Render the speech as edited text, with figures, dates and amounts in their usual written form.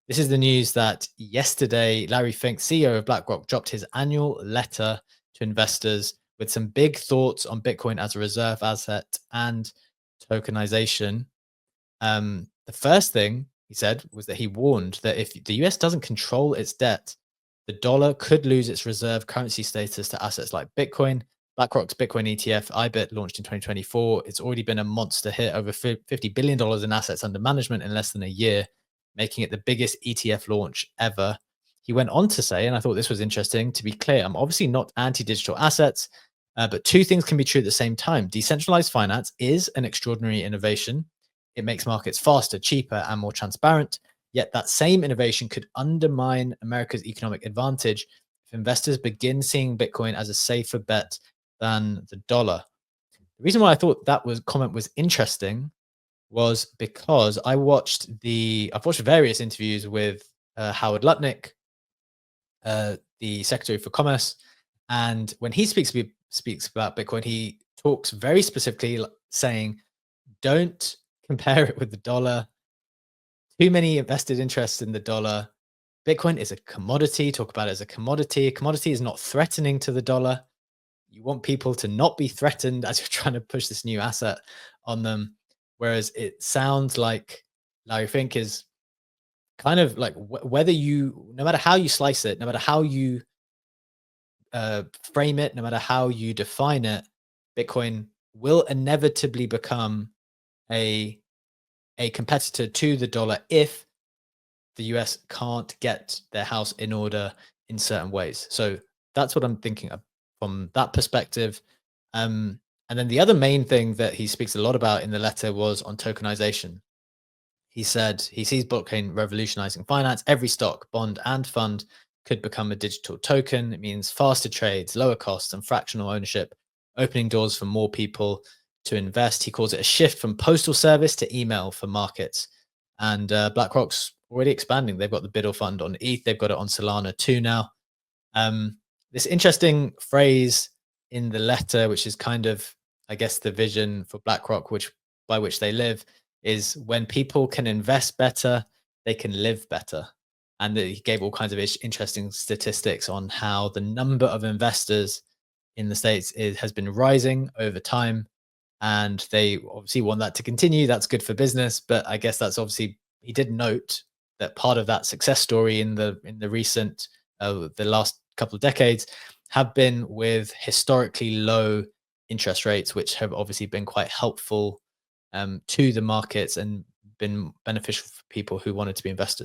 This is the news that yesterday, Larry Fink, CEO of BlackRock, dropped his annual letter to investors with some big thoughts on Bitcoin as a reserve asset and tokenization. The first thing he said was that he warned that if the US doesn't control its debt, the dollar could lose its reserve currency status to assets like Bitcoin. BlackRock's Bitcoin ETF, IBIT, launched in 2024. It's already been a monster hit, over $50 billion in assets under management in less than a year, making it the biggest ETF launch ever. He went on to say, and I thought this was interesting, to be clear, I'm obviously not anti-digital assets, but two things can be true at the same time. Decentralized finance is an extraordinary innovation. It makes markets faster, cheaper, and more transparent. Yet that same innovation could undermine America's economic advantage if investors begin seeing Bitcoin as a safer bet than the dollar. The reason why I thought that comment was interesting was because I've watched various interviews with Howard Lutnick, the Secretary for Commerce, and when he speaks about Bitcoin, he talks very specifically saying, "Don't compare it with the dollar. Too many invested interests in the dollar. Bitcoin is a commodity. Talk about it as a commodity. A commodity is not threatening to the dollar. You want people to not be threatened as you're trying to push this new asset on them." Whereas it sounds like Larry Fink is kind of like no matter how you slice it, no matter how you frame it, no matter how you define it, Bitcoin will inevitably become a competitor to the dollar if the US can't get their house in order in certain ways. So that's what I'm thinking of from that perspective. And then the other main thing that he speaks a lot about in the letter was on tokenization. He said he sees blockchain revolutionizing finance. Every stock, bond, and fund could become a digital token. It means faster trades, lower costs, and fractional ownership, opening doors for more people to invest. He calls it a shift from postal service to email for markets. And BlackRock's already expanding. They've got the Biddle fund on ETH. They've got it on Solana too now. This interesting phrase in the letter, which is kind of, I guess, the vision for BlackRock, by which they live, is when people can invest better, they can live better. And he gave all kinds of interesting statistics on how the number of investors in the States has been rising over time. And they obviously want that to continue. That's good for business. But I guess that's obviously, he did note that part of that success story in the recent, the last couple of decades have been with historically low interest rates, which have obviously been quite helpful to the markets and been beneficial for people who wanted to be investors.